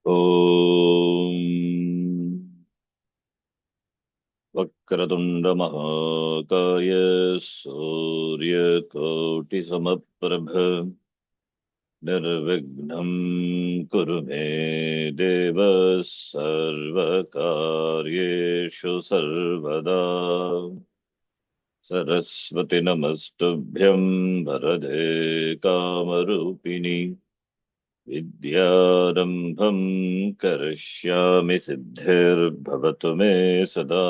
ॐ वक्रतुण्डमहाकाय सूर्यकोटिसमप्रभ निर्विघ्नं कुरु मे देव सर्वकार्येषु सर्वदा सरस्वति नमस्तुभ्यं वरदे कामरूपिणि विद्यारम्भं करिष्यामि सिद्धिर्भवतु मे सदा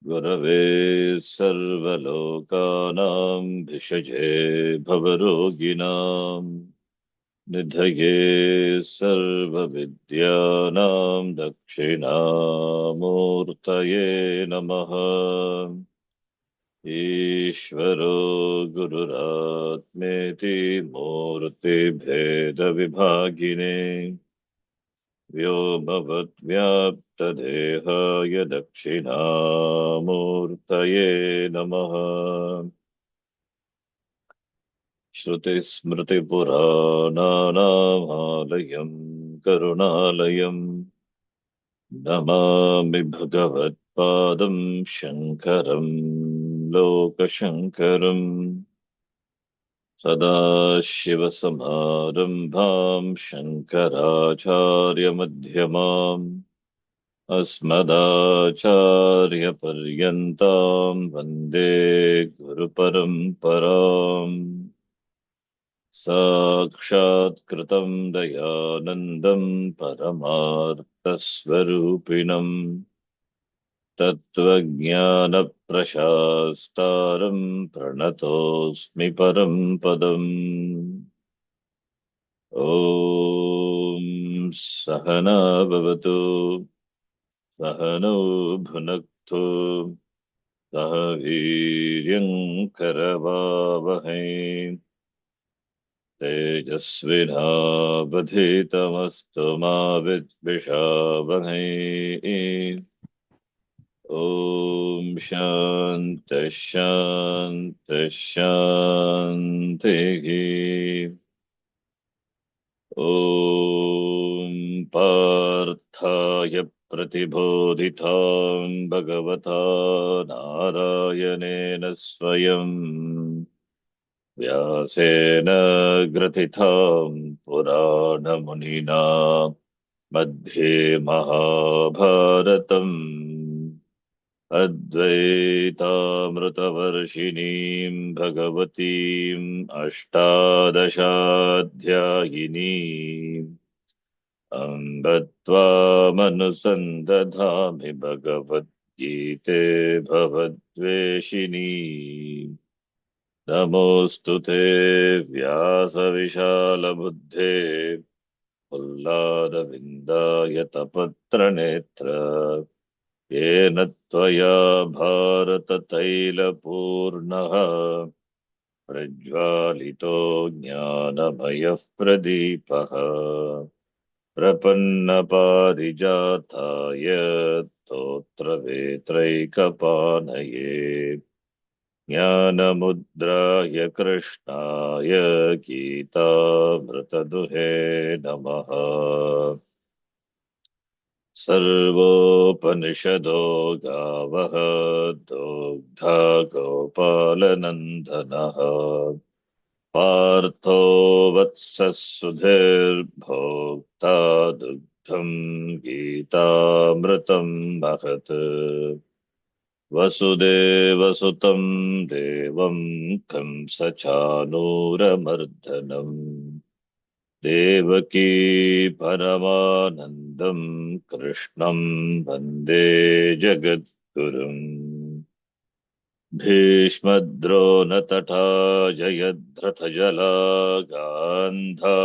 गुरवे सर्वलोकानां भिषजे भवरोगिणां निधये सर्वविद्यानां दक्षिणामूर्तये नमः। ईश्वरो गुरुरात्मेति मूर्तिभेदविभागिने व्योमवद्व्याप्तदेहाय दक्षिणामूर्तये नमः। श्रुतिस्मृतिपुराणानामालयं करुणालयं नमामि भगवत्पादं शङ्करं लोकशङ्करम् सदाशिवसमारम्भां शङ्कराचार्यमध्यमाम् अस्मदाचार्यपर्यन्तां वन्दे गुरुपरम्पराम् साक्षात्कृतं दयानन्दं परमार्थस्वरूपिणम् तत्त्वज्ञानप्रशास्तारं प्रणतोऽस्मि परं पदम्। ॐ सहना भवतु सहनौ भुनक्तु सह वीर्यं करवावहै तेजस्विनावधीतमस्तु मा विद्विषावहै। ॐ शान्तिः शान्तिः शान्तिः। ॐ पार्थाय प्रतिबोधितां भगवता नारायणेन स्वयं व्यासेन ग्रथितां पुराणमुनिना मध्ये महाभारतम् अद्वैतामृतवर्षिणीं भगवतीम् अष्टादशाध्यायिनीम् अम्ब त्वामनुसन्दधामि भगवद्गीते भवद्वेषिणी। नमोऽस्तु ते व्यासविशालबुद्धे प्रह्लादविन्दायतपत्रनेत्र येन त्वया भारततैलपूर्णः प्रज्वालितो ज्ञानमयः प्रदीपः प्रपन्नपारिजाताय स्तोत्रवेत्रैकपाणये ज्ञानमुद्राय कृष्णाय गीतामृतदुहे नमः। सर्वोपनिषदो गावः दोग्धा गोपालनन्दनः पार्थो वत्सः सुधीर्भोक्ता दुग्धं गीतामृतं महत् वसुदेवसुतं देवं कंसचाणूरमर्दनम् देवकी परमानन्दं कृष्णं वन्दे जगद्गुरुम् भीष्मद्रोणतटा जयद्रथजला गान्धारनीलोत्पला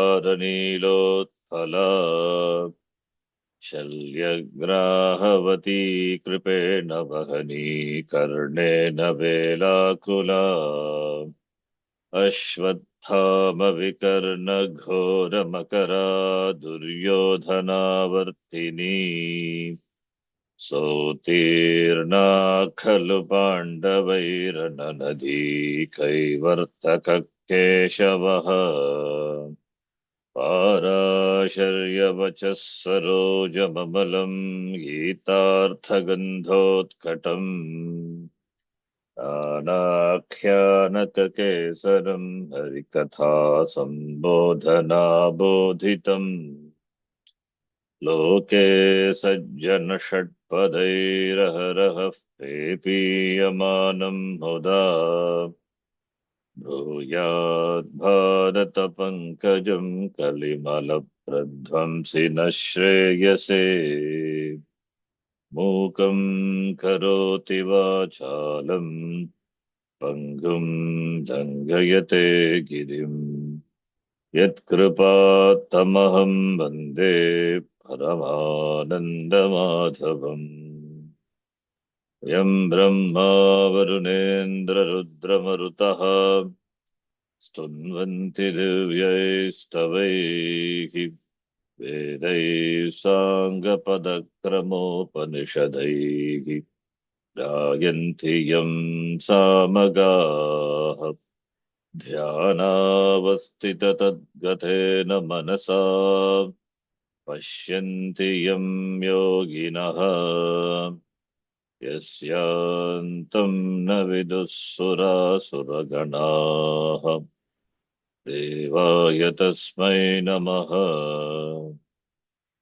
शल्यग्राहवती कृपेण वहनी कर्णेन वेलाकुला अश्वत्थामविकर्णघोरमकरा दुर्योधनावर्तिनी सोत्तीर्णा खलु पाण्डवैरननदी कैवर्तकः केशवः पाराशर्यवचः सरोजममलं गीतार्थगन्धोत्कटम् नानाख्यानककेसरं हरिकथा सम्बोधनाबोधितम् लोके सज्जनषट्पदैरहरहः पेपीयमानं मुदा भूयाद्भारतपङ्कजं कलिमलप्रध्वंसिनः श्रेयसे मूकं करोति वाचालं पङ्गुं दङ्गयते गिरिम् यत्कृपात्तमहं वन्दे परमानन्दमाधवम् यं ब्रह्मा वरुणेन्द्ररुद्रमरुतः स्तुन्वन्ति दिव्यैस्तवैः वेदैः साङ्गपदक्रमोपनिषदैः गायन्ति यं सामगाः ध्यानावस्थिततद्गतेन मनसा पश्यन्ति यं योगिनः यस्यान्तं न विदुःसुरासुरगणाः देवाय तस्मै नमः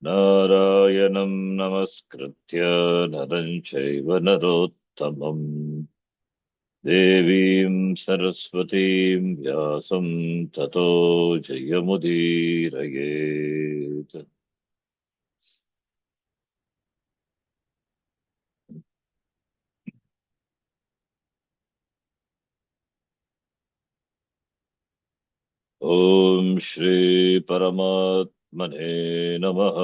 नारायणं नमस्कृत्य नरं चैव नरोत्तमम् देवीं सरस्वतीं व्यासं ततो जयमुदीरयेत्। ॐ श्री परमात्मने नमः।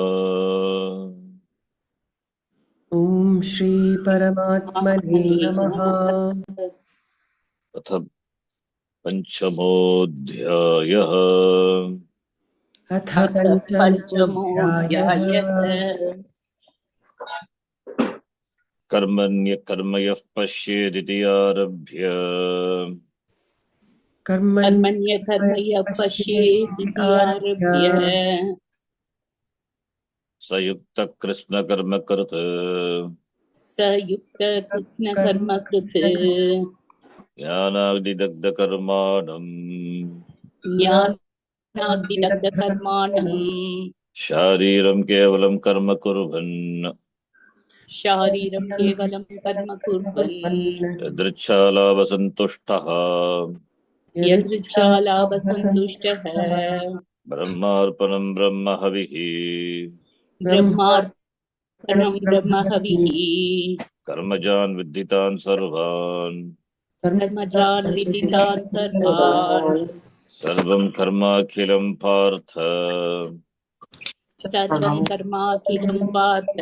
ॐ श्री परमात्मने नमः। अथ पंचमोऽध्यायः। अथ पञ्चमोऽध्यायः। कर्मण्यः पश्येदिति आरभ्य कर्मण्यः पश्येदिति आरभ्य सयुक्तः कृष्णकर्मकृत् स युक्तः कृष्णकर्मकृत् ज्ञानाग्निदग्धकर्माणम् ज्ञानाग्निदग्धकर्माणम् शारीरं केवलं कर्म कुर्वन् शारीरं केवलं कर्म कुर्वन् यदृच्छालाभसन्तुष्टः यदृच्छालाभसन्तुष्टः ब्रह्मार्पणं ब्रह्महविः ब्रह्मार्पणं ब्रह्महविः कर्मजान् विद्धितान् सर्वान् कर्मजान् विदितान् सर्वान् सर्वं कर्माखिलं पार्थ सर्वं कर्माखिलं पार्थ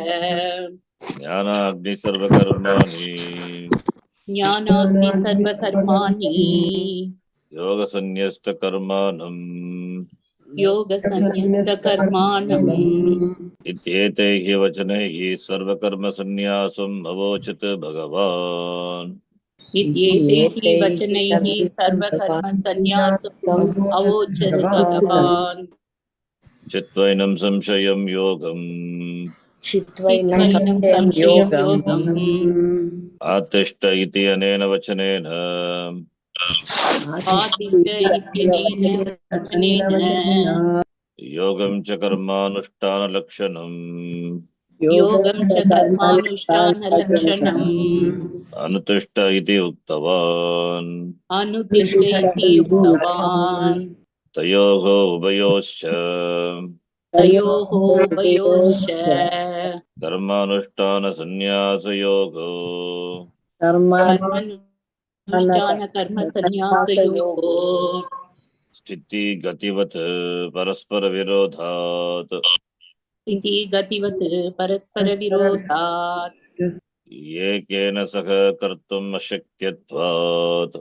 ज्ञानाग्नि सर्वकर्माणि ज्ञानाग्नि सर्वकर्माणि योगसन्न्यस्तकर्माणम् योगसन्न्यस्तकर्माणम् इत्येतैः वचनैः सर्वकर्मसन्न्यासम् अवोचत् भगवान्। इत्येतैः वचनैः सर्वकर्मसन्न्यासम् अवोचत् भगवान्। चित्वैनं संशयं योगम् चित्वैनं संशयं योगम् आतिष्ठ इति अनेन वचनेन आदित्य इत्यनेन वचनेन योगं च कर्मानुष्ठानलक्षणम् योगं च कर्मानुष्ठानलक्षणम् अनुतिष्ठ इति उक्तवान्। अनुतिष्ठ इति उक्तवान्। तयोः उभयोश्च कर्मानुष्ठानसन्न्यासयोगो कर्मसन्न्यासयोगो स्थितिगतिवत् परस्परविरोधात् इति गतिवत् परस्परविरोधात् एकेन सह कर्तुम् अशक्यत्वात्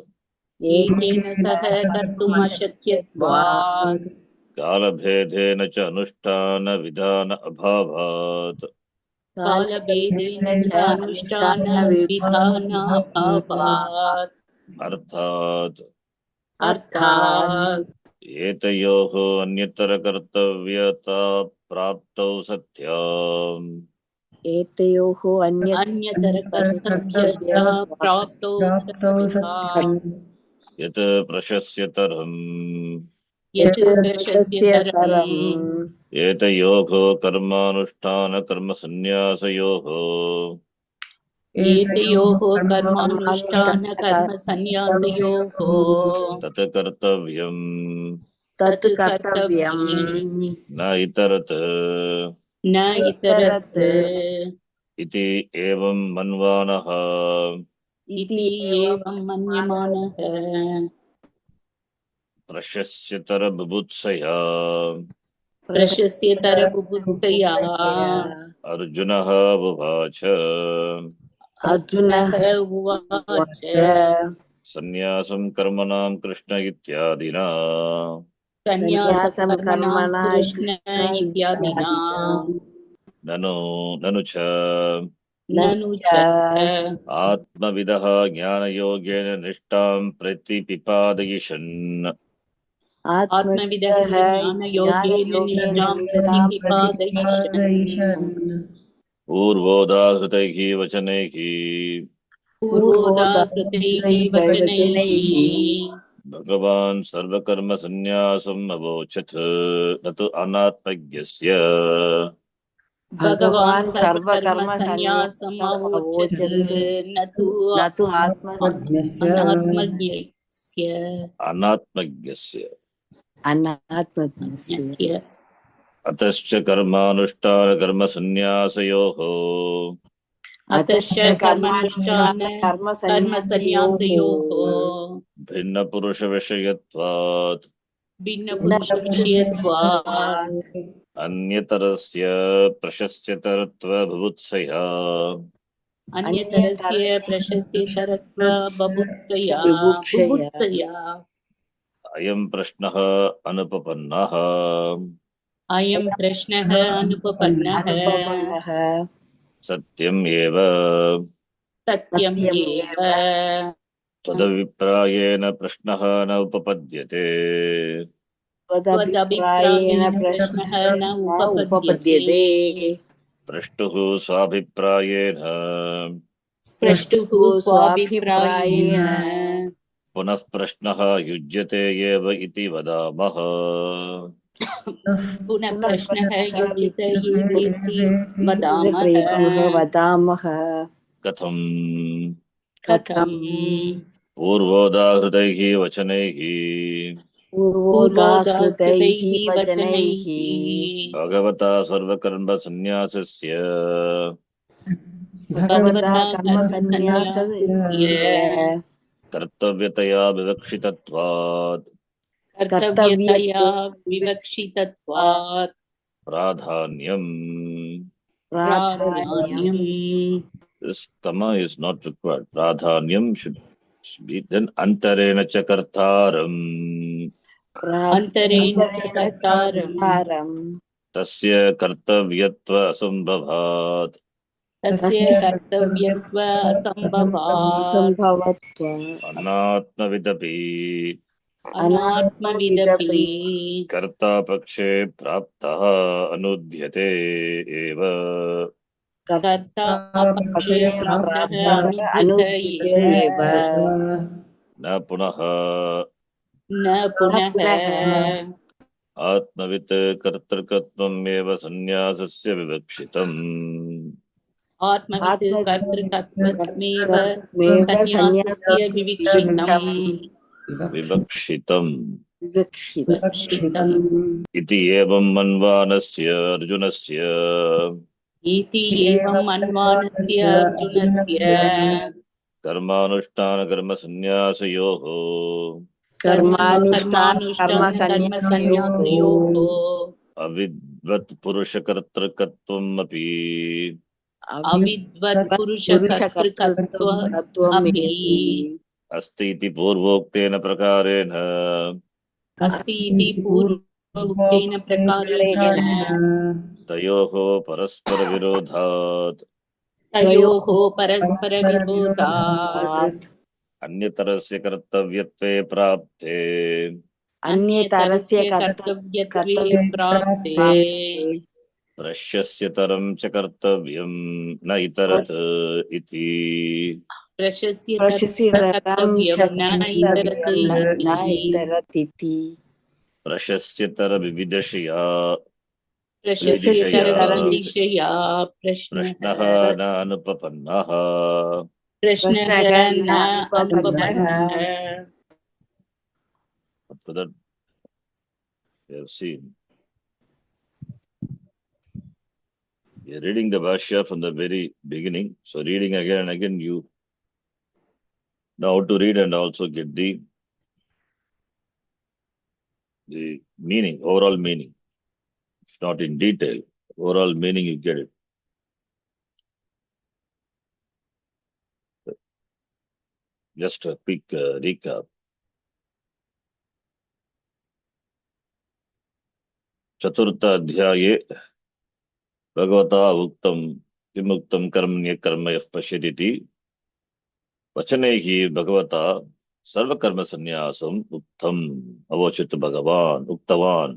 एकेन सह कर्तुम् अशक्यत्वात् कालभेदेन च अनुष्ठानविधान अभावात् कालभेदेन च अनुष्ठानविधानाभावात् अर्थात् अर्थात् एतयोः अन्यतरकर्तव्यता प्राप्तौ सत्याम् एतयोः अन्यतर कर्तव्यता अन्यतरकर्तव्यत्वात् प्राप्तौ प्राप्तौ सत्या सत्यम् यत् प्रशस्यतरम् यत् यत् प्रशस्यतरम् प्रशस्यतरम् एतयोः कर्मानुष्ठानकर्मसन्न्यासयोः एतयोः कर्मानुष्ठान कर्मसन्न्यासयोः कर्मानुष्ठानकर्मसन्न्यासयोः तत् कर्तव्यम् तत् तत् कर्तव्यम् कर्तव्यम् न इतरत् न इतरत् इतरत् इति एवं मन्वानः इति एवं मन्यमानः प्रशस्यतरबुभुत्सया प्रशस्यतरबुभुत्सया अर्जुनः उवाच अर्जुनः अर्जुनः उवाच उवाच सन्न्यासं कर्मणां कृष्ण इत्यादिना सन्न्यासं सन्न्यासकर्मणां कर्मणा कृष्ण इत्यादिना इत्यादिना ननु ननु च ननु च च आत्मविदः ज्ञानयोगेन निष्ठां प्रतिपिपादयिषन् आत्मविदः आत्मविदः ज्ञानयोगेन ज्ञानयोगेन निष्ठां निष्ठां प्रतिपादयिष्यन् पूर्वोदाहृतैः वचनैः पूर्वोदाहृतैः वचनैः भगवान् सर्वकर्मसन्न्यासम् अवोचत् न तु अनात्मज्ञस्य भगवान् भगवान् सर्वकर्मसन्न्यासम् अवोचत् अवोचत् न न तु अनात्मज्ञस्य अनात्मज्ञस्य अनात्मज्ञस्य अतश्च कर्मानुष्ठानकर्मसन्न्यासयोः अतश्च कर्मानुष्ठान कर्मसन्न्यासयोः भिन्नपुरुषविषयत्वात् भिन्नपुरुषविषयत्वात् अन्यतरस्य प्रशस्यतरत्वभुभुत्सया अन्यतरस्य प्रशस्यतरत्व बभुत्सया विभुक्षया अयं प्रश्नः अनुपपन्नः अयं प्रश्नः अनुपपन्नः अनुपपन्नः सत्यम् एव सत्यम् सत्यमेव एव त्वदभिप्रायेण प्रश्नः न उपपद्यते त्वदभिप्रायेण त्वदभिप्रायेण प्रश्नः न उपपद्यते प्रष्टुः स्वाभिप्रायेण प्रष्टुः स्वाभिप्रायेण पुनः प्रश्नः युज्यते एव इति वदामः पुनः प्रश्नः युज्यते इति वदामः वदामः कथम् कथम् पूर्वोदाहृतैः वचनैः पूर्वोदाहृतैः वचनैः वचनैः भगवता सर्वकर्मसन्न्यासस्य भगवता कर्मसन्न्यासस्य कर्मसन्न्यासस्य कर्तव्यतया विवक्षितत्वात् कर्तव्यतया विवक्षितत्वात् प्राधान्यम् प्राधान्यम् This comma is not required. Pradhanyam should be then antarena cha kartaram. अन्तरेण च कर्तारम् Tasya kartavyatva asambhavat. तस्य कर्तव्यत्व असम्भवात् सम्भवत्वात् Anatmavidapi. अनात्मविदपि कर्ता पक्षे प्राप्तः अनुद्यते एव कर्ता पक्षे प्राप्तः अनुद्यत एव न पुनः न पुनः आत्मवित् कर्तृकत्वम् एव सन्न्यासस्य विवक्षितम् आत्मवित् कर्तृकत्वमेव सन्न्यासस्य विवक्षितम् विवक्षितम् विवक्षितम् इति एवं मन्वानस्य अर्जुनस्य इति एवम् अन्वानस्य अर्जुनस्य कर्मानुष्ठानकर्मसन्न्यासयोः कर्मानुष्ठानकर्मसन्न्यासयोः अविद्वत् पुरुषकर्तृकत्वम् अपि अविद्वत् पुरुषकर्तृकत्वमपि अस्ति इति पूर्वोक्तेन प्रकारेण अस्ति इति पूर्वोक्तेन प्रकारेण तयोः परस्परविरोधात् तयोः परस्परविरोधात् अन्यतरस्य कर्तव्यत्वे प्राप्ते अन्यतरस्य कर्तव्यत्वे कर्तव्ये प्राप्ते प्राप्ते प्रशस्यतरं च कर्तव्यं न इतरत् इति प्रशस्यतरं च कर्तव्यं न इतरत् कर्तव्यं न इति इतरतिति प्रशस्यतरविविदशया विविदिशया प्रशस्यतरविदिशया प्रश्नः न अनुपपन्नः प्रश्नः न अनुपपन्नः अनुपपन्नः. After that, we have seen. We are reading the Bhashya from the very beginning. So reading again and again, you know how to read and also get the meaning, overall meaning. It's not in detail. Overall meaning, you get it. Just a quick recap. चतुर्थ अध्याये भगवता उक्तं किमुक्तं कर्मण्य कर्म यः पश्यतीति वचनैः भगवता सर्वकर्मसन्न्यासम् उक्तम् अवोचत् भगवान् उक्तवान्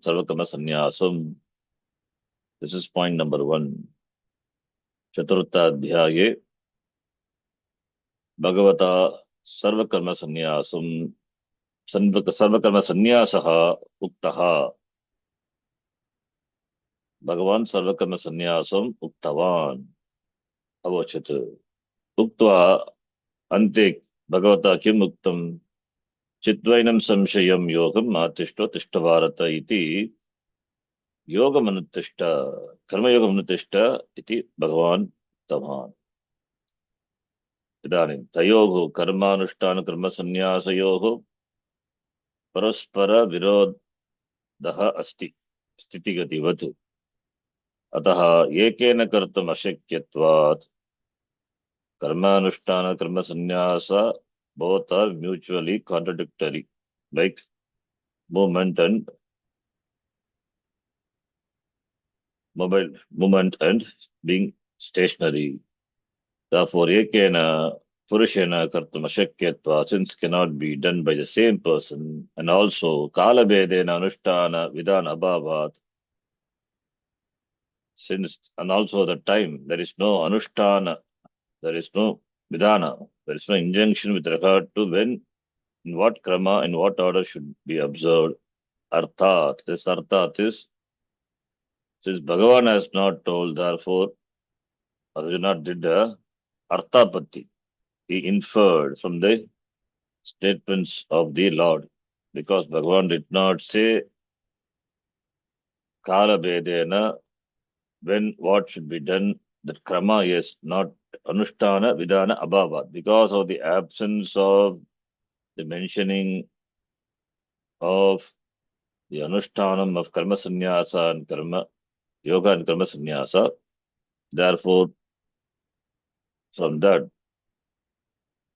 सर्वकर्मसन्न्यासम्. This is point number 1. चतुर्थ अध्याये भगवता सर्वकर्मसन्न्यासम् सर्वकर्मसन्न्यासः उक्तः. भगवान् सर्वकर्मसन्न्यासम् उक्तवान् अवोचत्. उक्त्वा अन्ते भगवता किम् उक्तं चिद्वैनं संशयं योगम् आतिष्ठो तिष्ठ भारत इति योगमनुतिष्ठ कर्मयोगमनुतिष्ठ इति भगवान् उक्तवान्. इदानीं तयोः कर्मानुष्ठानकर्मसन्न्यासयोः परस्परविरोधः अस्ति स्थितिगतिवत्. अतः एकेन कर्तुम् अशक्यत्वात् कर्मानुष्ठानकर्मसन्न्यास both are mutually contradictory, like movement and being stationary. Therefore, ekena purushena kartum ashakyatva, since cannot be done by the same person, and also kala bedena anushtana vidana abhavat, since and also the time there is no anushtana, there is no vidana, there is no injunction with regard to when, in what krama, in what order should be observed. Arthat, this arthat is, since Bhagavan has not told, therefore Arjuna did the arthapatti. He inferred from the statements of the Lord, because Bhagavan did not say kala bedena, when what should be done, that krama is not anushtana vidana abhavat, because of the absence of the mentioning of the anushtanam of karma sannyasa and karma yoga and karma sannyasa. Therefore, from that,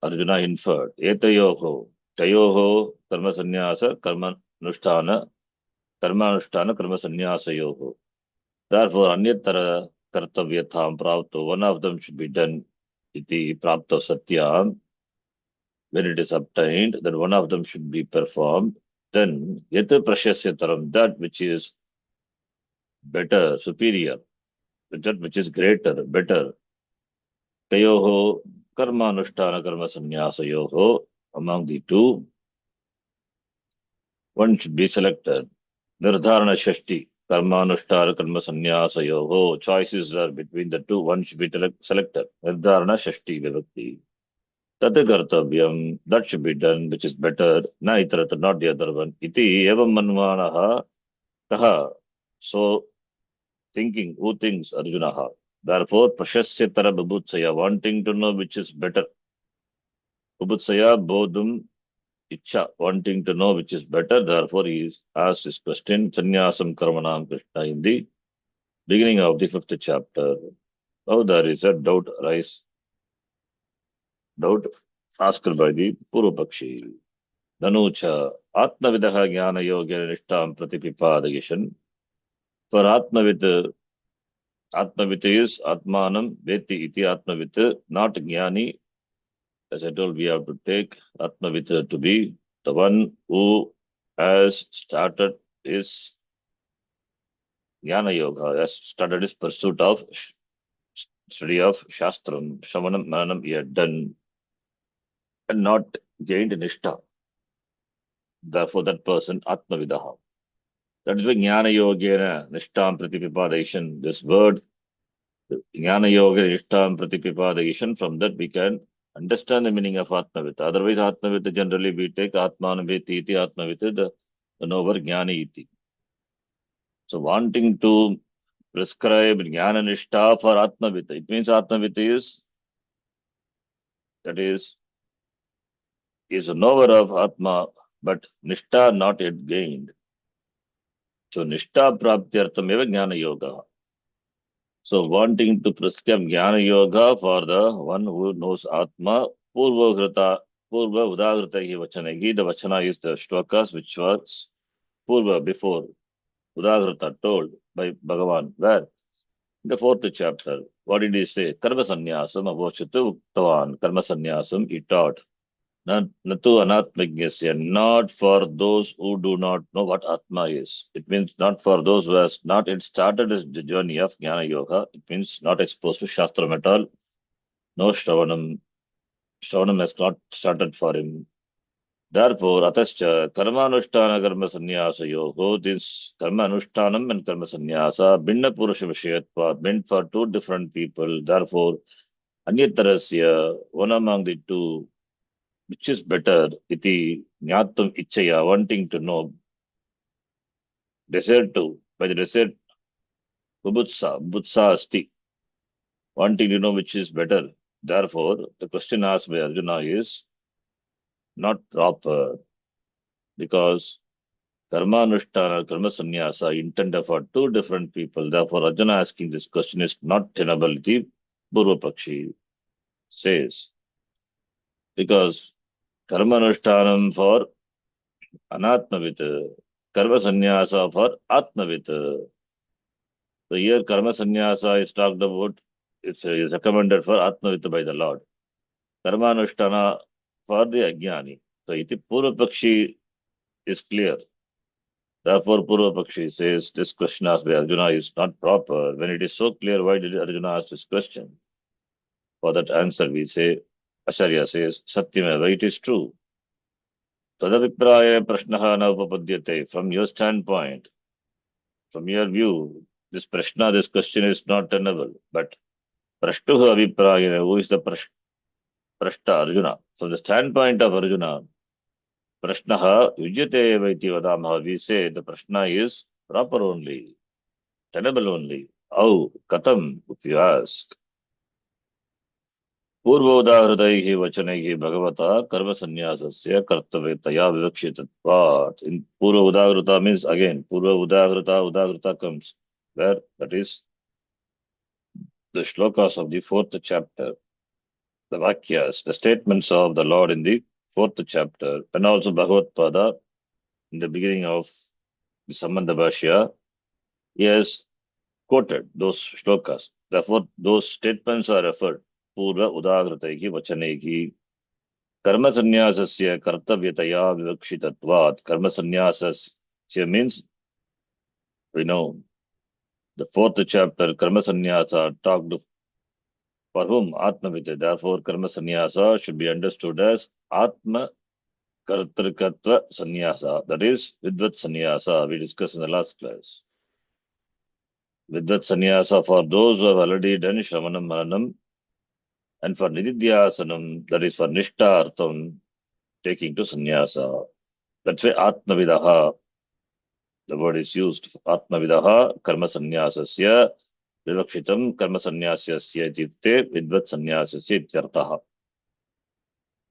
Arjuna inferred, etayoho, tayoho, karma sannyasa, karma anushtana, karma sannyasa yoho. Therefore, anyatara kartavyatham prapto, one of them should be done, iti prapto satyam, when it is obtained, then one of them should be performed. Then, yata prashasyataram, that which is better, superior, that which is greater, better. Tayoho, karma anushtana, karma sannyasa yoho, among the two, one should be selected. Nirdharana shashti, karma anushtana, karma sannyasa yoho, choices are between the two, one should be selected. Nirdharana shashti vivakti. Tate kartavyam, that should be done, which is better, na itarata, not the other one. Iti evam manvanaha taha. So, thinking, who thinks Arjunaha? Therefore, prashasyatara bubutsaya, wanting to know which is better. Bubutsaya bodhum icha, wanting to know which is better. Therefore, he is asked this question, Sannyasam Karmanam Krishna, in the beginning of the 5th chapter. Now there is a doubt asked by the Purupakshi. Nanucha, Atmavidaha Jnana Yoga Nishtam Pratipipadayishan. For Atmavit is Atmanam Veti iti Atmavit, not Jnani. As I told, we have to take Atmavit to be The one who has started his Jnana Yoga, has started his pursuit of study of Shastram, Shamanam, Mananam, he had done and not gained Nishtha. Therefore, that person, Atmavidaha. That is why Jnana Yogena, Nishtam Pratipipadation, this word, Jnana Yoga, Nishtam Pratipipadation, from that we can understand the meaning of Atmavita. Otherwise, Atmavita generally we take Atmanaviti iti, Atmavita, the knower Jnani iti. So, wanting to prescribe Jnana Nishtha for Atmavita, it means Atmavita is, that is a knower of Atma, but Nishtha not yet gained. So Nishtha Praptyartam eva Jnana Yoga. So wanting to prescribe Jnana Yoga for the one who knows Atma, Purva Udagrata hi Vachanagi. The Vachana is the shlokas which was Purva before Udagrata told by Bhagavan. Where? In the fourth chapter. What did he say? Karma Sannyasam Avochatu Uktavan. Karma Sannyasam he taught. Natu anatmagyasya, not for those who do not know what Atma is. It means not for those who has not yet started the journey of Jnana Yoga. It means not exposed to Shastram at all. No Shravanam. Shravanam has not started for him. Therefore, atascha karma anushtana karma sannyasa yoga. This karma anushtanam and karma sannyasa binna purusha vishayatva, meant for two different people. Therefore, anyatarasya, one among the two, which is better, iti jnatum ichaya, wanting to know, desire to, by the desire, bubutsa asti, wanting to know which is better. Therefore, the question asked by Arjuna is not proper, because karma anushtana, karma sannyasa intended for two different people. Therefore, Arjuna asking this question is not tenable, iti Purvapakshi says. Because karma anushtanam for anatmavit, karma sannyasa for atmavit. So here karma sannyasa is talked about, is recommended for atmavita by the Lord. Karma anushtana for the ajnani. So iti Purvapakshi is clear. Therefore Purvapakshi says this question asked by Arjuna is not proper. When it is so clear, why did Arjuna ask this question? For that answer we say, Acharya says, Satyameva, it is true. Tadavipraya prashnaha na upapadyate. From your standpoint, from your view, this prashna, this question is not tenable. But prashtuha aviprayana, who is the prashta Arjuna? From the standpoint of Arjuna, prashnaha yujyate vaiti vadamaha. We say the prashna is proper only, tenable only. Au, katam, if you ask. पूर्वोदाहृतैः वचनैः भगवता कर्म संन्यासस्य कर्तव्यतया विवक्षितत्वात्. In Purva Udagrata means again Purva Udagrata comes where that is the shlokas of the fourth chapter, the Vakyas, the statements of the Lord in the fourth chapter, and also Bhagavad Pada in the beginning of the Sambandha Bhashya. He has quoted those shlokas. Therefore, those statements are referred. Purva Udagrataiki Vachaneki Karma Sannyasasya Kartavyataya Vivakshitatvat. Karma Sannyasasya means, we know, the fourth chapter, Karma Sannyasa talked for whom? Atmavita. Therefore, Karma Sannyasa should be understood as Atma Kartrikatva Sannyasa. That is, Vidvat Sannyasa, we discussed in the last class. Vidvat Sannyasa for those who have already done Shravanam Maranam, and for Nididhyasanam, that is for Nishta Artham, taking to Sannyasa. That's why Atmavidaha, the word is used. Atmavidaha, Karma Sannyasasya, Vivakshitam, Karma Sannyasasya Jitte, Vidvat Sannyasasya Ityartaha.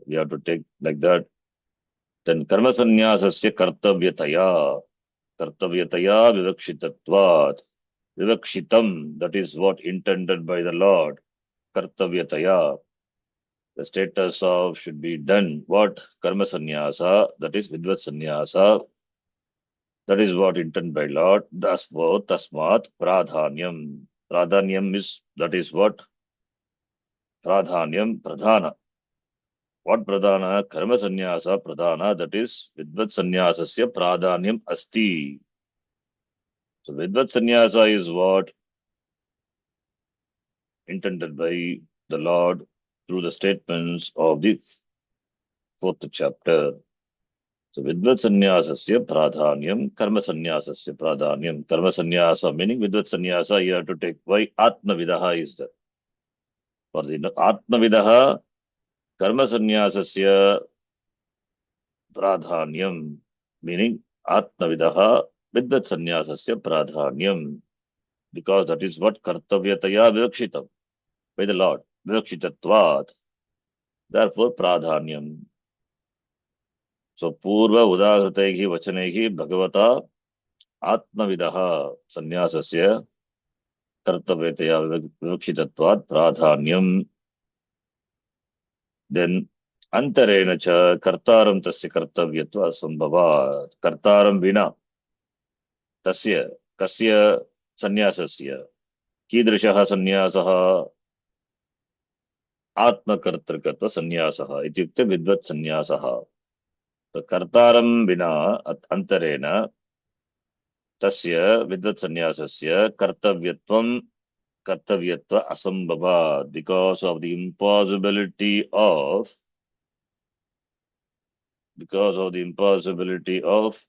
We have to take like that. Then Karma Sannyasasya Kartavyataya, Kartavyataya Vivakshitatvat. Vivakshitam, that is what intended by the Lord. Kartavyataya, the status of should be done. What? Karma sannyasa, that is Vidvat sannyasa. That is what intended by Lord. Dasvo tasmat pradhanyam. Pradhanyam is, that is what? Pradhanyam, pradhana. what pradhana? Karma sannyasa pradhana, that is vidvat sannyasasya pradhanyam asti. So vidvat sannyasa is what intended by the Lord through the statements of the fourth chapter. So vidvat sannyasasya pradhanyam, karma sannyasasya pradhanyam. Karma sannyasa meaning vidvat sannyasa you have to take. Why atma vidaha is there? For the atma vidaha, karma sannyasasya pradhanyam, meaning atma vidaha vidvat sannyasasya pradhanyam. Because that is what kartavyataya vivakshitam by the Lord. Vivakshitatvat. Therefore pradhanyam. So purva udahrutaihi vachanaihi bhagavata atmavidaha sannyasasya kartavyataya vivakshitatvat pradhanyam. Then antarena cha kartaram tasya kartavyatva sambhavat. Kartaram vina tasya kasya sannyasasya कीदृशः संन्यासः आत्मकर्तृकत्व संन्यासः इत्युक्ते विद्वत् संन्यासः तो कर्तारं विना अंतरेण तस्य विद्वत् संन्यासस्य कर्तव्यत्व असंभवात् because of the impossibility of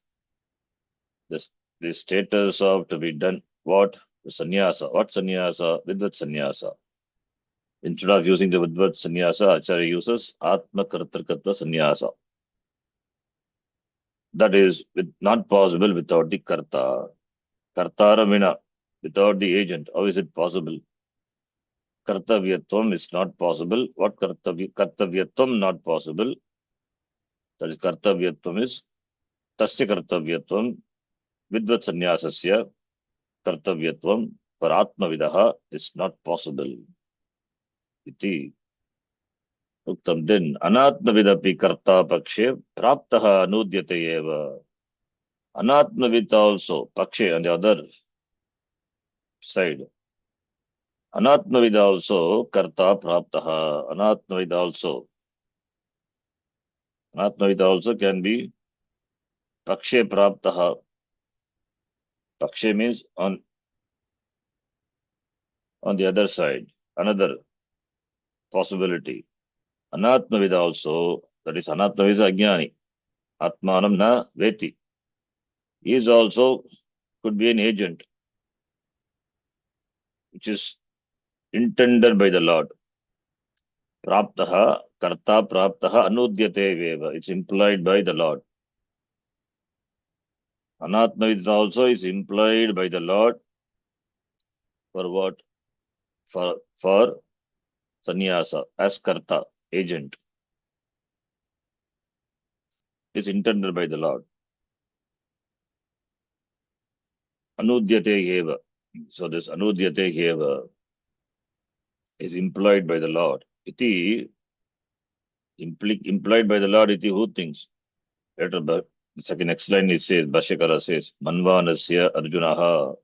this the status of to be done what the sannyasa vidvat sannyasa. Instead of using the Vidvat Sannyasa, Acharya uses Atma Kartarkatva Sannyasa. That is not possible without the Karta. Kartaramina, without the agent. How is it possible? Kartavyatvam is not possible. What Kartavyatvam not possible? That is Kartavyatvam is Tasya Kartavyatvam Vidvat Sannyasasya Kartavyatvam for Atma Vidaha is not possible. Iti. Uktam then anatmavidapi karta pakshe praptaha anudyate eva. Anatmavid also pakshe on the other side. Anatmavid also karta praptaha. Anatmavid also can be pakshe praptaha. Pakshe means on the other side. Another possibility. Anatmavid also, that is Anatmavid is Ajnani. Atmanam na veti. He is also could be an agent, which is intended by the Lord. Praptaha, karta praptaha anudyate veva. It's implied by the Lord. Anatmavid also is implied by the Lord for what? For sannyasa as karta, agent. Is intended by the Lord. Anudyate eva. So this anudyate eva is implied by the Lord. Iti implied by the Lord. Iti who thinks? Later, the second next line it says, Bhashyakara says, Manvanasya Arjunaha.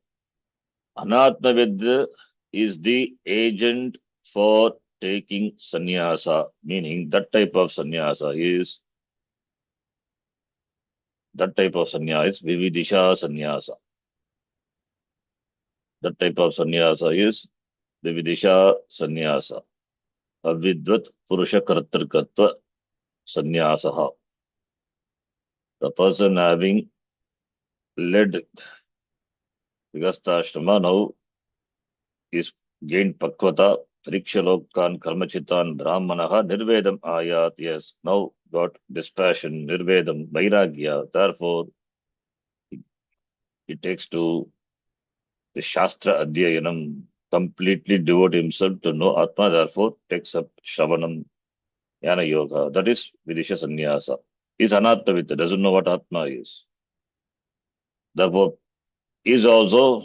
Anatmavid is the agent for taking sannyasa, meaning that type of sannyasa is Vividisha sannyasa. That type of sannyasa is Vividisha sannyasa. Avidvat Purusha Kartarkatva sannyasaha. The person having led Vigastha now is gained Pakvata, Parikshalokan, Karmachitan, Brahmanaha, Nirvedam Ayat. Yes, now got dispassion, Nirvedam, Vairagya. Therefore, he takes to the Shastra Adhyayanam, completely devote himself to know Atma, therefore takes up Shravanam, Jnana Yoga. That is Vidisha Sannyasa. Is Anatmavita, doesn't know what Atma is. Therefore, is also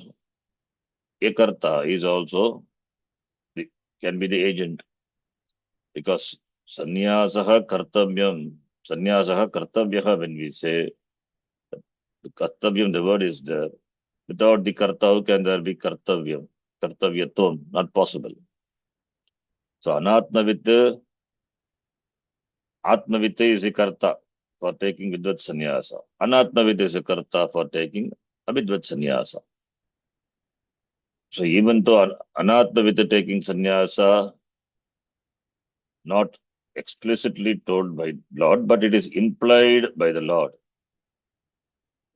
Ekarta, is also can be the agent. Because Sannyasaha Kartavyaha, when we say the Kartavyam, the word is there. Without the Karta, how can there be Kartavyam? Kartavyatom, not possible. So Anatmavit Atmavit is a karta for taking Vidvat sannyasa. Anatmavit is a karta for taking Avidvat sannyasa. So even though Anatmavit taking sannyasa, not explicitly told by Lord, but it is implied by the Lord.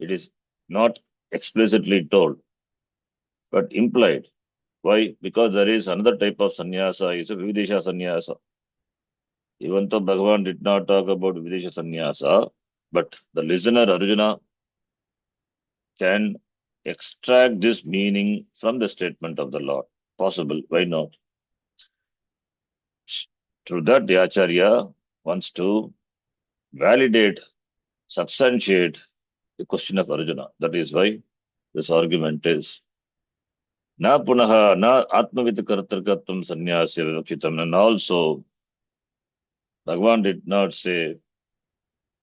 It is not explicitly told, but implied. Why? Because there is another type of sannyasa, is a Vividesha sannyasa. Even though Bhagavan did not talk about Vividesha sannyasa, but the listener Arjuna can extract this meaning from the statement of the Lord. Possible, why not? Through that, the Acharya wants to validate, substantiate the question of Arjuna. That is why this argument is na punaha na atmavit kartarkatvam sannyasya vivakshitam. And also, Bhagavan did not say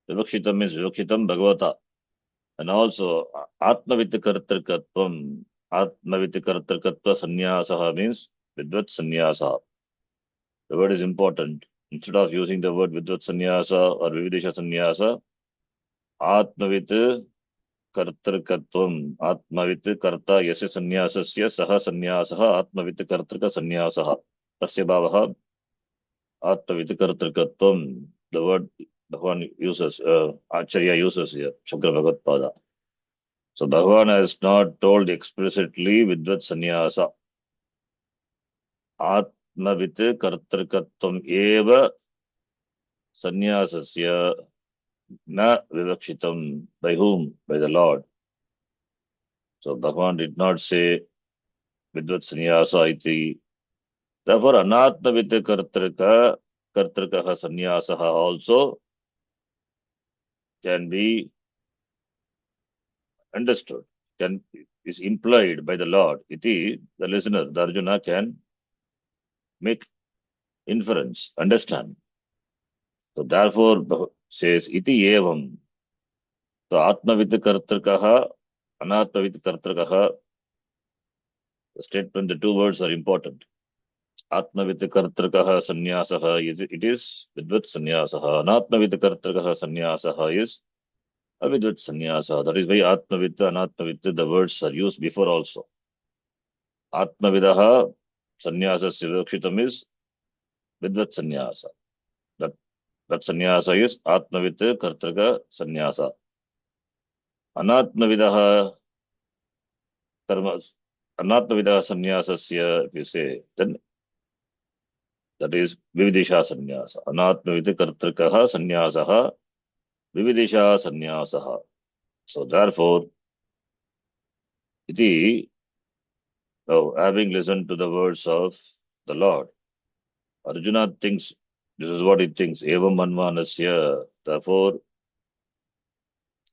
vivakshitam means vivakshitam bhagavata. And also, atmavit kartarkatvam, atmavit kartarkatva sannyasaha means vidvat sannyasa. The word is important. Instead of using the word vidvat sannyasa or vividesha sannyasa, atmavit kartarkatvam, atmavit karta yasya sannyasasya saha sannyasah atmavit kartarka sannyasah. Tasya bhavaha atmavit kartarkatvam. The word Bhagavan uses, Acharya uses here, Shankara Bhagavad Pada. So Bhagavan has not told explicitly vidvat sannyasa. Atmavit kartarkatvam eva sannyasasya na vivakshitam. By whom? By the Lord. So Bhagavan did not say vidvat sannyasa iti. Therefore, anatmavit kartrikaha sannyasaha also can be understood, is implied by the Lord. Iti, the listener, the Arjuna can make inference, understand. So therefore, says iti evam. So atmavit kartrikaha, anatmavit kartrikaha. The statement, the two words are important. Atmavit kartrikaha sannyasaha, it is vidvat sannyasaha. Anatmavit kartrikaha sannyasaha is avidvat sannyasa. That is why atmavit, anatmavit, the words are used before also. Atmavidaha sannyasasya vivakshitam is vidvat sannyasa. That sannyasa is atmavit kartrika sannyasa. Anatmavidaha karma, anatmavidaha sannyasasya, if you say, then that is vividesha sannyasa. Anatmavit kartrikaha sannyasaha vividesha sannyasaha. So therefore, iti, having listened to the words of the Lord, Arjuna thinks, this is what he thinks, evam manvanasya. Therefore,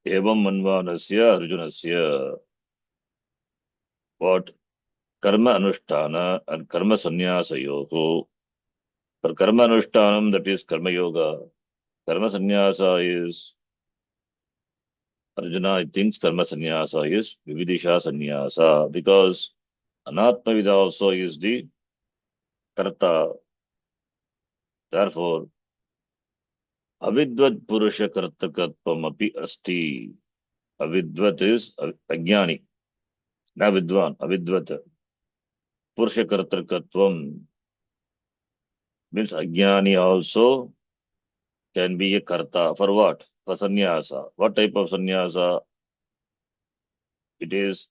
evam manvanasya arjunasya. What? Karma anushtana and karma sannyasa yoga. For karma anushtanam, that is karma yoga. Karma sannyasa is, Arjuna thinks karma sannyasa is vividisha sannyasa, because anatmavida also is the karta. Therefore, avidvat purusha kartakatvam api asti. Avidvat is ajnani, na vidvan, avidvat. Purusha kartakatvam means ajnani also can be a karta. For what? For sannyasa. What type of sannyasa? It is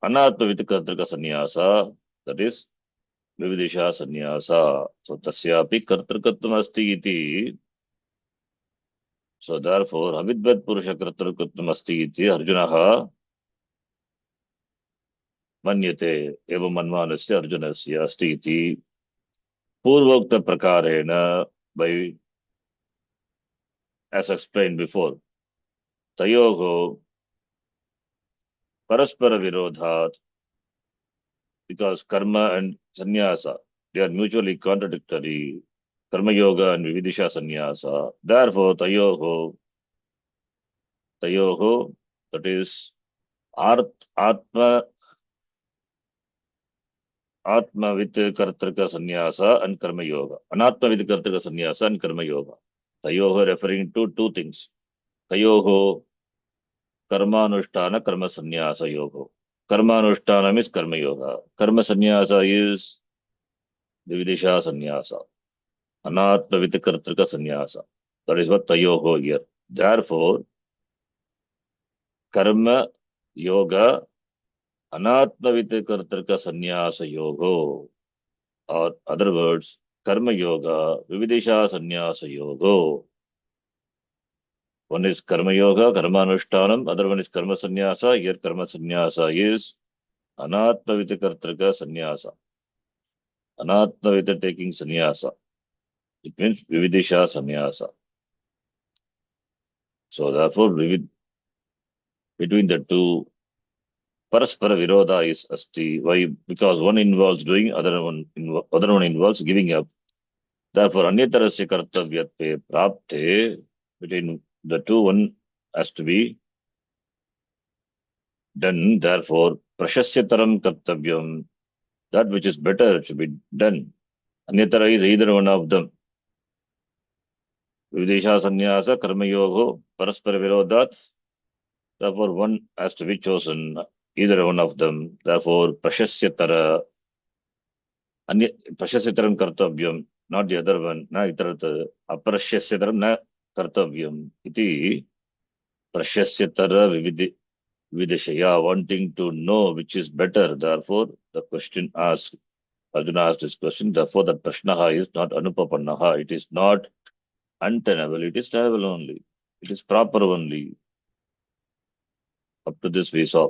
anatmavit kartrika sannyasa, that is vividisha sannyasa. So tasyapi kartrikatvam asti iti. So therefore, avidvat purusha kartrikatvam asti iti Arjunaha manyate evam manvanasya Arjunasya asti iti. Purvokta prakarena, by, as explained before, tayoho paraspara virodhat, because karma and sannyasa, they are mutually contradictory. Karma yoga and vividisha sannyasa. Therefore, tayoho, that is atma, atma with kartrika sannyasa and karma yoga. Anatma with kartrika sannyasa and karma yoga. Tayoho referring to two things. Tayoho karmanushtana karma sannyasa yoga. Karmanushtana is karma yoga. Karma sannyasa is vividisha sannyasa. Anatma vitikartrika sannyasa. That is what tayoho here. Therefore, karma yoga anatma vitikartrika sannyasa yoga. Or other words, karma yoga vividisha sannyasa yoga. One is karma yoga, karma anushtanam, other one is karma sannyasa. Here karma sannyasa is anatmavita kartrika sannyasa. Anatmavita taking sannyasa. It means vividisha sannyasa. So therefore, between the two, paraspara virodha is asti. Why? Because one involves doing, other one involves giving up. Therefore, anyatarasya kartavyatve prapte, between the two, one has to be done. Therefore, prashasyataram kartavyam, that which is better should be done. Anyatara is either one of them. Vividisha sannyasa karma yoga paraspara virodhat. Therefore, one has to be chosen, either one of them. Therefore, prashasyataram kartavyam, not the other one. Na itarat aprasyasyataram na kartavyam. Iti prashasyatara vividishaya, wanting to know which is better. Therefore, the question asked, Arjuna asked this question. Therefore, the prashnaha is not anupapannaha. It is not untenable. It is tenable only. It is proper only. Up to this we saw.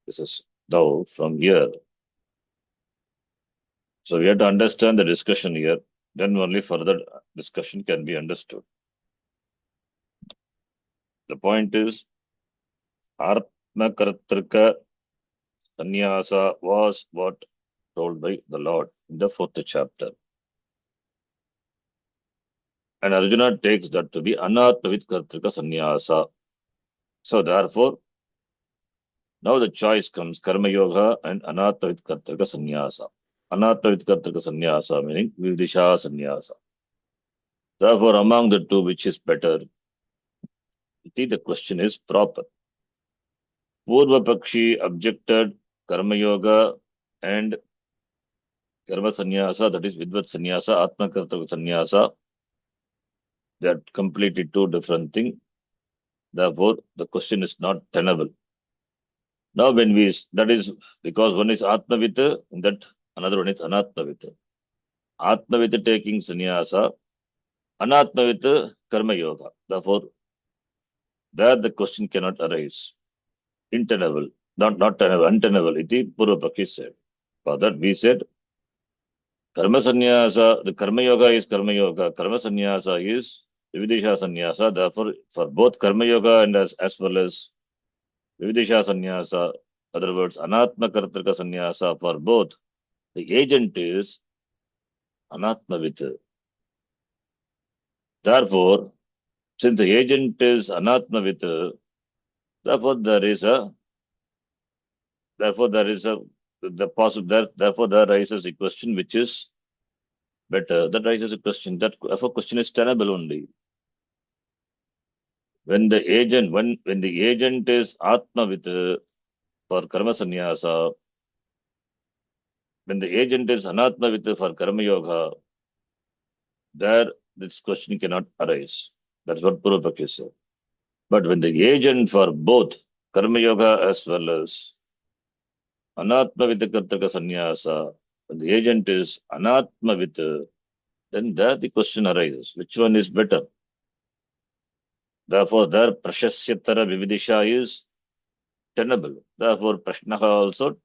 This is now from here. So we have to understand the discussion here. Then only further discussion can be understood. The point is, Atma Kartrika Sannyasa was what told by the Lord in the 4th chapter. And Arjuna takes that to be Anatmavit Kartrika Sannyasa. So therefore, now the choice comes Karma Yoga and Anatmavit Kartrika Sannyasa. Anatmavit Kartrika Sannyasa meaning Vividisha Sannyasa. Therefore, among the two, which is better? The question is proper. Purva Pakshi objected Karma Yoga and Karma Sannyasa, that is Vidvat Sannyasa, Atma Kartrika Sannyasa. They are completely two different things. Therefore, the question is not tenable. Now, that is because one is Atmavita and that another one is Anatmavita. Atmavita taking sannyasa, Anatmavita karma yoga. Therefore, there the question cannot arise. Untenable, not tenable, untenable. Iti Purvapakshi said. For that we said, karma sannyasa, the karma yoga is karma yoga, karma sannyasa is vividisha sannyasa. Therefore, for both karma yoga and as well as vividisha sannyasa, other words, anatma kartrika sannyasa, for both, the agent is anatmavita. Therefore, since the agent is anatmavita, therefore there rises a question which is better. That rises a question. That question is tenable only. When the agent is atmavita for karma sannyasa, when the agent is anatmavita for karma yoga, there this question cannot arise. That's what Purvapakshi said. But when the agent for both karma yoga as well as anatmavita kartrika sannyasa, when the agent is anatmavita, then there the question arises, which one is better? Therefore, there prashasyatara vividisha is tenable. Therefore, prashnaha also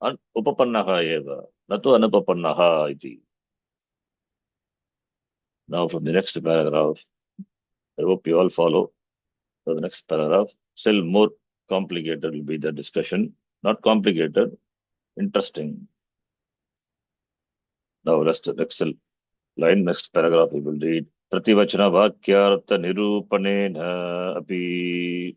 upapannaha eva, natu anupapannaha iti. Now from the next paragraph, I hope you all follow. So the next paragraph, still more complicated will be the discussion. Not complicated, interesting. Now next line, next paragraph we will read. Prativachana vakyartha nirupanena api.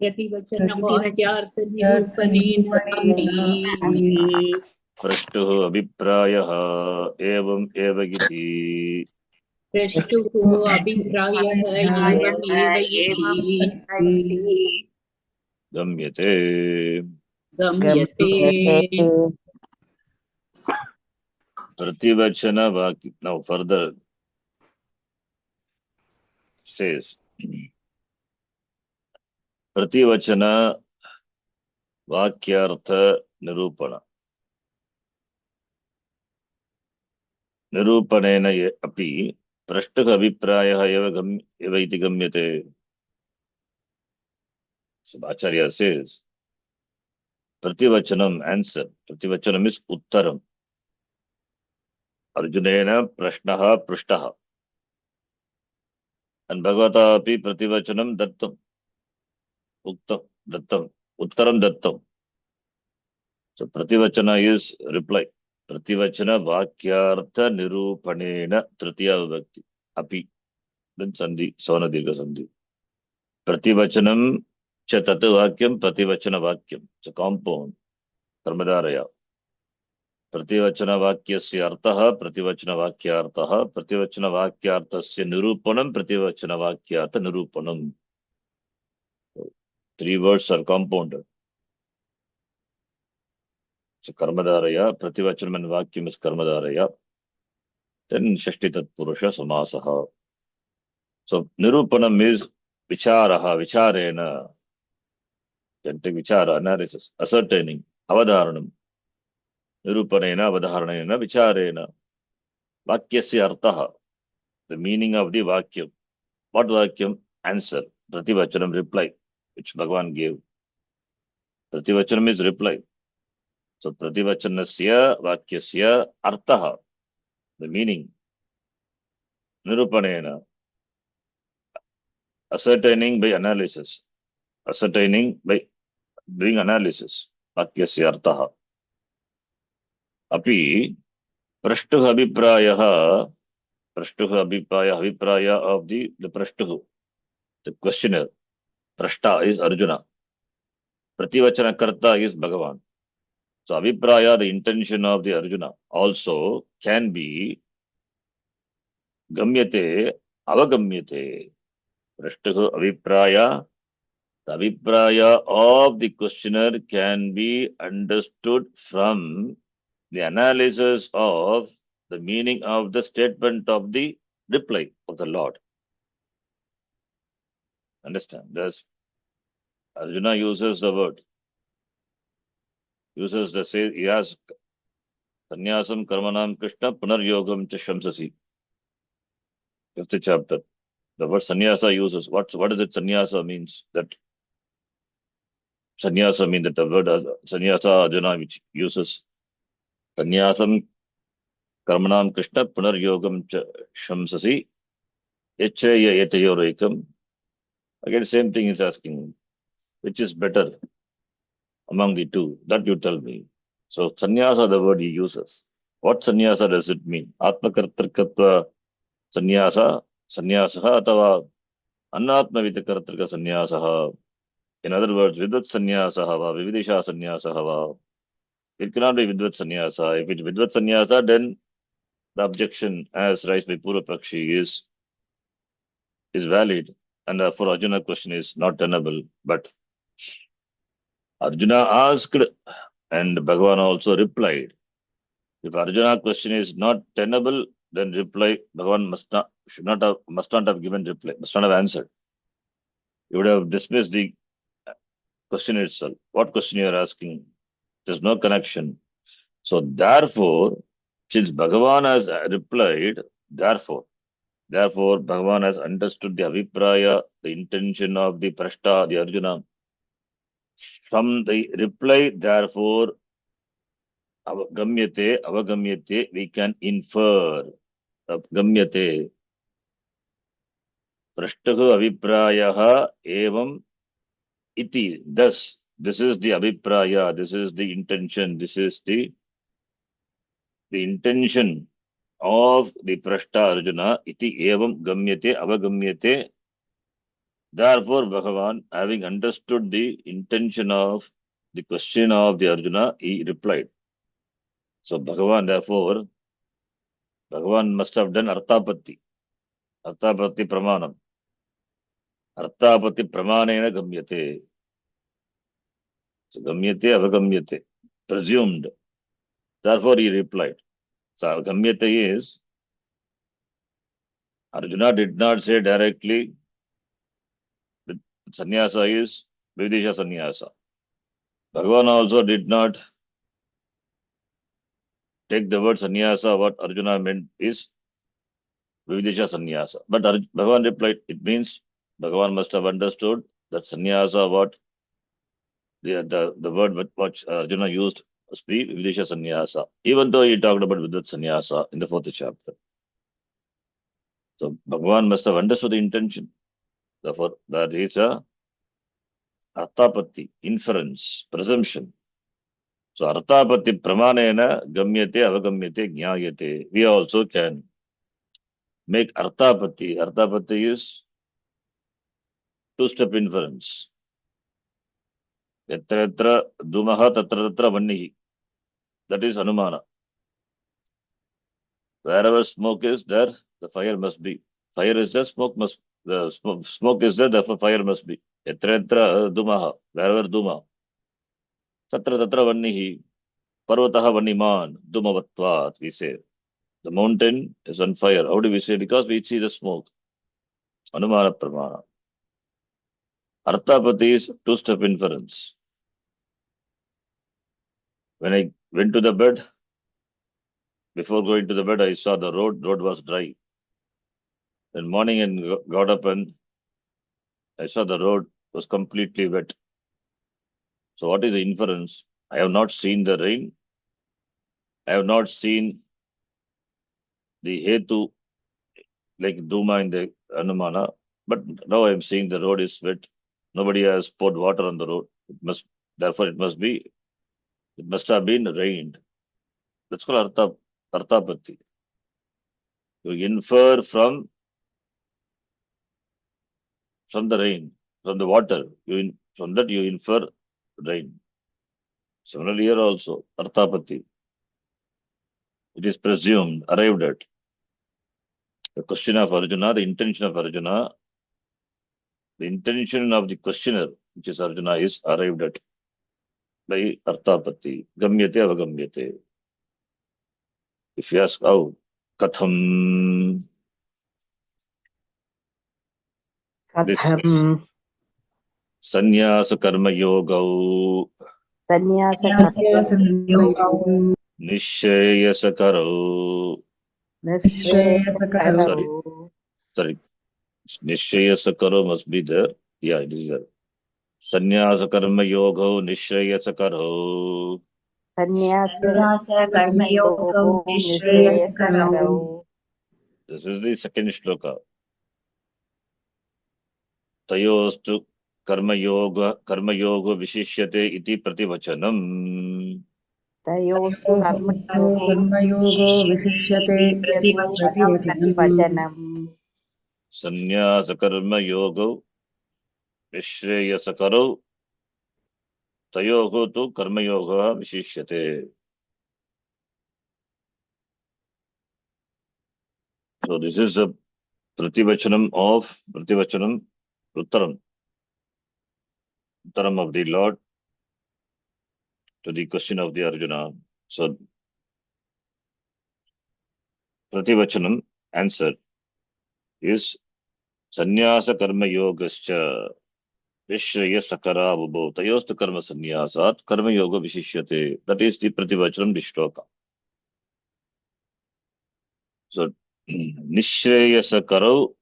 प्रतिवचनवाक्यार्थनिरूपणेन अपि प्रष्टुः अभिप्रायः एवम् एव इति. प्रष्टुः अभिप्रायः एवमेव इति गम्यते. गम्यते. Prativachana Vakya. Now further says Prativachana Vakyartha Nirupana. Nirupanena api Prashtaka Aviprayah eva iti gamyate. So Acharya says Prativachanam answer. Prativachanam is Uttaram. Arjunena Prashnaha Prishtaha. And Bhagavata api Prativachanam Dattam. Uttam Dattam. Uttaram Dattam. So Prativachana is reply. Prativachana Vakyartha Nirupanena Tritiya Vibhakti. Api. Then Sandhi, Savana Dirgha Sandhi. Prativachanam cha tatu Vakyam Prativachana Vakyam. It's a compound. Karmadaraya. Prativachana Vakyasya Artaha Prativachana Vakyartaha Prativachana Vakyartasya Nirupanam Prativachana Vakyartha Nirupanam. Three words are compounded. So Karmadaraya, Prativachanam and Vakyam is Karmadaraya. Then Shashti Tat Purusha Samasaha. So Nirupanam is Vicharaha, Vicharena. Can take Vichara, analysis, ascertaining, Avadharanam. Nirupanena, Avadharanena, Vicharena. Vakyasya Artaha. The meaning of the Vakyam. What Vakyam? Answer. Prativachanam, reply, which Bhagavan gave. Prativachanam is reply. So Prativachanasya, Vakyasya, Artaha. The meaning. Nirupanena. Ascertaining by analysis. Ascertaining by doing analysis. Vakyasya Artaha. Api Prashtuha Abhiprayaha. Prashtuha Abhipraya of the Prashtuhu. The questioner. Prashta is Arjuna. Prativachana Karta is Bhagavan. So Abhipraya, the intention of the Arjuna, also can be Gamyate, Avagamyate. Prashtuhu Abhipraya. The Abhipraya of the questioner can be understood from the analysis of the meaning of the statement of the reply of the Lord. Understand? Thus, Arjuna uses the word, uses the say, he has Sanyasam Karmanam Krishna Punaryogam Chashamsasi. 5th chapter. The word sannyasa uses. What is it sannyasa means? That sannyasa means that the word sannyasa Arjuna which uses Sanyasam Karmanam Krishna Punaryogam Shamsasi Echaya Etayorekam. Again, same thing is asking. Which is better among the two? That you tell me. So sannyasa, the word he uses. What sannyasa does it mean? Atmakartarkatva sannyasa, sannyasaha atava annatmavidakartarka sannyasaha. In other words, vidvat sannyasaha va, vividisha sannyasaha va. It cannot be vidvat sannyasa. If it's vidvat sannyasa, then the objection as raised by Purva Pakshi is valid. And for Arjuna question is not tenable. But Arjuna asked and Bhagavan also replied. If Arjuna question is not tenable, then reply Bhagavan must not have given reply, must not have answered. You would have dismissed the question itself. What question you are asking? There's no connection. So therefore, since Bhagavan has replied, therefore Bhagavan has understood the Avipraya, the intention of the Prashta, the Arjuna. From the reply, therefore, avagamyate, we can infer. Gamyate. Prashtahu aviprayaha evam iti. Thus, this is the avipraya, this is the intention, this is the intention of the Prashta Arjuna. Iti evam gamyate, avagamyate. Therefore, Bhagavan, having understood the intention of the question of the Arjuna, he replied. So Bhagavan, therefore, Bhagavan must have done Arthapatti. Arthapatti pramanam. Arthapatti pramanena gamyate. So gamyate avagamyate. Presumed. Therefore he replied. So gamyate is, Arjuna did not say directly that sannyasa is Vividisha sannyasa. Bhagavan also did not take the word sannyasa. What Arjuna meant is Vividisha sannyasa. But Bhagavan replied, it means Bhagavan must have understood that sannyasa, what the word which Arjuna used must be Vividisha sannyasa, even though he talked about Vidyat sannyasa in the 4th chapter. So Bhagavan must have understood the intention. Therefore, that is a arthapatti, inference, presumption. So arthapatti pramanena gamyate, avagamyate, jnayate. We also can make arthapatti. Arthapatti is two-step inference. Yatra yatra dumaha tatra tatra vannihi. That is Anumana. Wherever smoke is there, the fire must be. Fire is there, smoke is there, therefore fire must be. Yatra yatra dumaha. Wherever duma. Tatra tatra vannihi. Parvataha vanniman. Dumavatvat, we say. The mountain is on fire. How do we say? Because we see the smoke. Anumana pramana. Arthapati is two-step inference. When I went to the bed, before going to the bed, I saw the road was dry. Then morning and got up and I saw the road was completely wet. So what is the inference? I have not seen the rain. I have not seen the hetu like Duma in the Anumana. But now I am seeing the road is wet. Nobody has poured water on the road. Therefore it must have been rained. That's called Arthapatti. You infer from the rain, from the water. From that you infer rain. Similarly here also, Arthapatti. It is presumed, arrived at. The question of Arjuna, the intention of Arjuna, the intention of the questioner, which is Arjuna, is arrived at by Arthapatti. Gamyate avagamyate. If you ask how, Katham. This Katham Sannyasa karma yogau sannyasa karma nishayasa karau. nishayasakaro. Sorry. Nishayasa karau must be there. Yeah, it is there. Sannyasa karma yogau nishayasa karau. Sannyasa karma yogo nishayasakaro. This is the second shloka. Tayostu karma yoga vishishyate iti prativachanam. Tayostu karma yogo कर्मयोगो विशिष्यते प्रतिवचनम्. Sannyasa karma yoga vishreyasa karau. Tayogo tu karma yoga vishishyate. So this is a prativachanam, uttaram of the Lord to the question of the Arjuna. So prativachanam answer is sannyasa karma yogascha vishraya sakara vubho tayostu karma sannyasat karma yoga vishishyate. That is the prativachanam, the shloka. So nishreyasa karau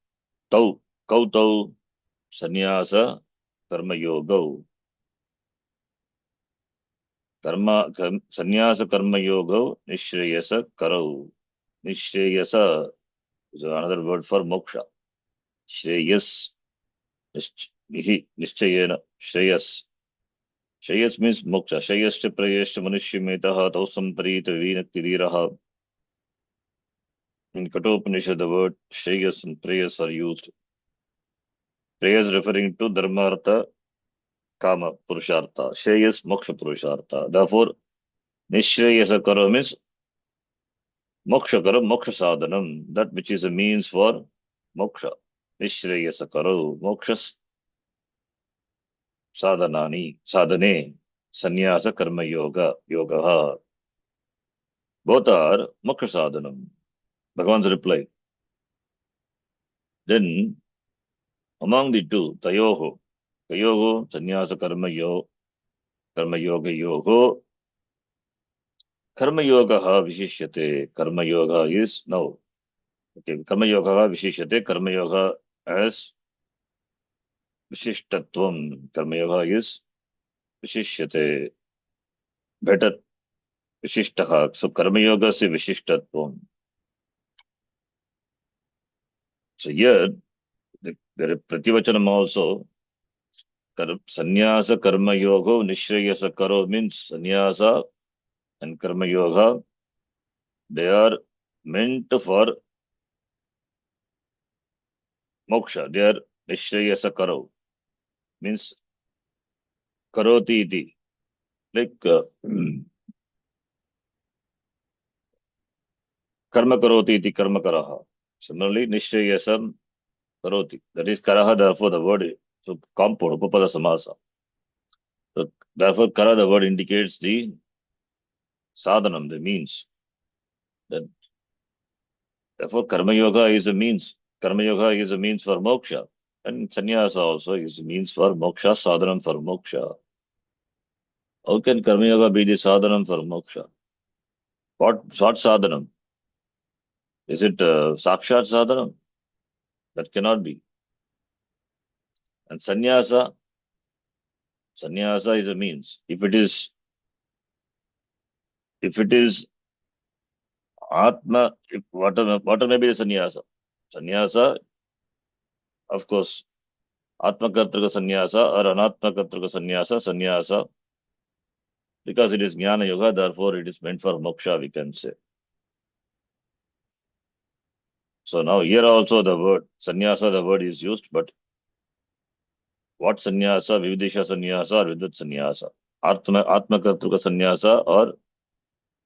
tau sannyasa karma yoga. Sannyasa karma yoga nishreyasa karau. Nishreyasa is another word for moksha. Shreyas nischayena shreyas. Shreyas means moksha. Shreyascha prayascha manushyametah tausam parita vinaktiriraha. In Kathopanishad, the word shreyas and prayas are used. Prayas referring to dharmartha, kama, purushartha. Shreyas, moksha, purushartha. Therefore, nishreyasa karo means moksha karo, moksha sadhanam. That which is a means for moksha. Nishreyasa karo moksha sadhane sannyasa karma yoga. Both are moksha sadhanam. Bhagavan's reply. Then among the two, tayoho sannyasa karma yoga yoho, karma yoga vishishyate. Karma yoga is now. Okay, karma yoga vishishyate. Karma yoga as Vishishtatvam. Karma yoga is Vishishyate. Better Vishishtaha. So Karma yoga is Vishishtatvam. So here, there is Prativachanam also. Sannyasa Karma Yoga Nishrayasa Karo means Sannyasa and Karma Yoga. They are meant for moksha. They are Nishrayasa Karo. Means Karoti iti. Like Karma Karoti iti Karma Karaha. Similarly, Nishrayasam Karoti. That is Karaha, therefore the word. So compound, Upapada Samasa. So therefore, Kara, the word indicates the sadhanam, the means. Then, therefore, Karma Yoga is a means. Karma Yoga is a means for moksha. And sannyasa also is a means for moksha, sadhanam for moksha. How can Karma Yoga be the sadhanam for moksha? What sadhanam? Is it sakshat sadhanam? That cannot be. And sannyasa is a means. If it is Atma, whatever may be the sannyasa. Sannyasa, of course, Atmakartrika sannyasa or Anatmakartrika sannyasa, because it is Jnana Yoga, therefore it is meant for moksha, we can say. So now here also the word sannyasa, the word is used, but what sannyasa, Vividisha sannyasa or Vidvat sannyasa? Atmakartrika sannyasa or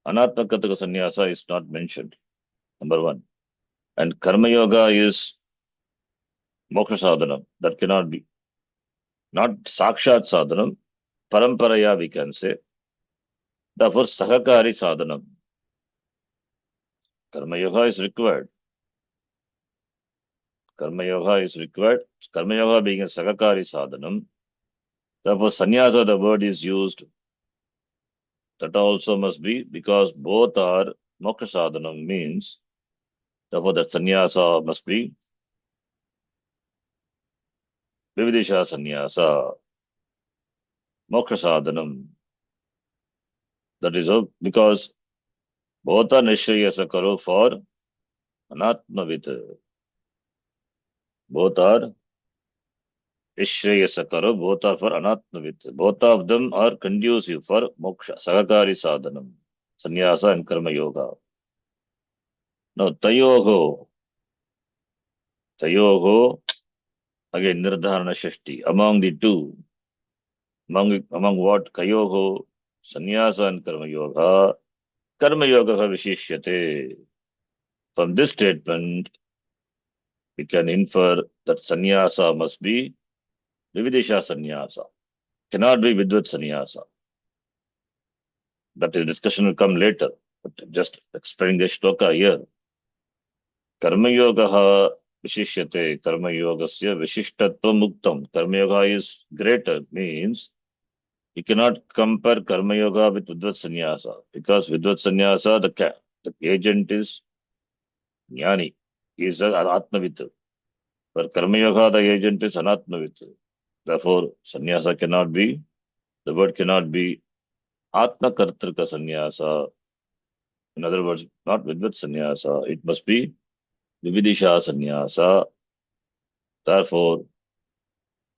Anatmakartrika sannyasa is not mentioned, number one. And Karma Yoga is moksha sadhanam, that cannot be. Not sakshat sadhanam, paramparaya we can say. Therefore, sahakari sadhanam. Karma Yoga is required. Karma Yoga is required. Karma Yoga being a sahakari sadhanam. Therefore, sannyasa, the word is used. That also must be, because both are moksha sadhanam means, therefore that sannyasa must be vividisha sannyasa, moksha sadhanam. That is all, because both are nishrayasa karo for anatmavit. Both are ishrayasa karo, both are for anatmavit. Both of them are conducive for moksha, sahakari sadhanam, sannyasa and karma yoga. Now, tayoho, again, nirdharana shashti, among the two, among what? Kayoho, sannyasa and karma yoga vishishyate. From this statement, we can infer that sannyasa must be vividisha sannyasa, cannot be vidvat sannyasa. That discussion will come later, but just explaining the shloka here. Karma yoga vishishyate, karma yogasya vishishtatvam muktam. Karma yoga is greater, means you cannot compare karma yoga with vidvat sannyasa, because vidvat sannyasa, the agent is jnani, he is an atmavit. For karma yoga, the agent is anatmavit. Therefore, sannyasa cannot be, the word cannot be atmakartrika sannyasa. In other words, not vidvat sannyasa, it must be vividisha sannyasa. Therefore,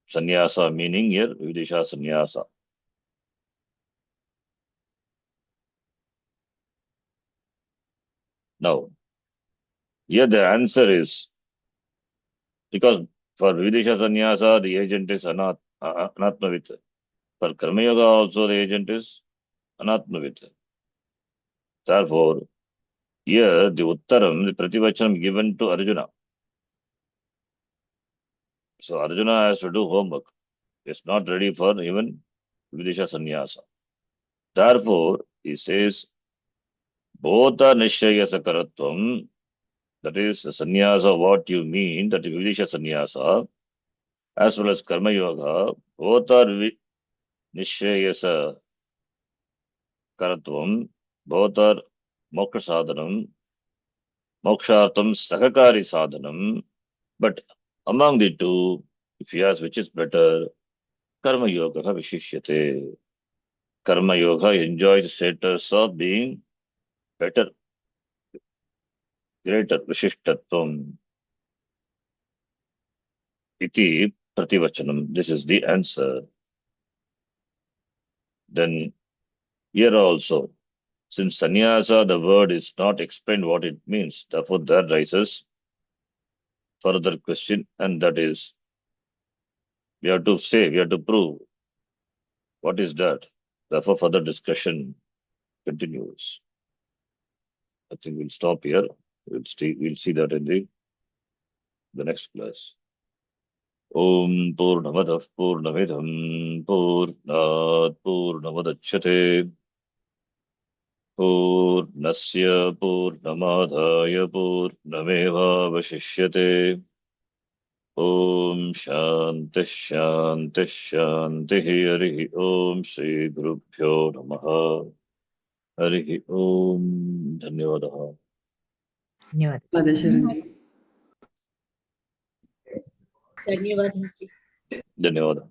sannyasa meaning here vividisha sannyasa. Now, here the answer is, because for vividisha sannyasa, the agent is anatmavit. For karma yoga also, the agent is anatmavit. Therefore, here the uttaram, the prativachanam given to Arjuna, So Arjuna has to do homework. He's not ready for even Vidisha sannyasa. Therefore, he says, both are nishayasa karatvam, that is sannyasa, what you mean, that is Vidisha sannyasa, as well as karma yoga, both are nishayasa karatvam, both are moksha sadhanam, mokshartam sakakari sadhanam, but among the two, if you ask which is better, karma yoga vishishyate. Karma yoga enjoys the status of being better, greater, vishishtatvam, iti prativachanam. This is the answer. Then here also, since sannyasa, the word is not explained what it means, therefore there rises further question, and that is, we have to prove what is that. Therefore, further discussion continues. I think we'll stop here. We'll see that in the next class. Om Purnamadah Purnamidam Purnat Purnamudachyate Purnasya Purnamadhaya Purnameva Vashishyate. Om Shanti Shanti Shanti Harihi Om Shri Gurubhyo Namaha Harihi Om. Dhanyavadaha. धन्यवाद शरण जी धन्यवाद जी. Dhanyavadaha.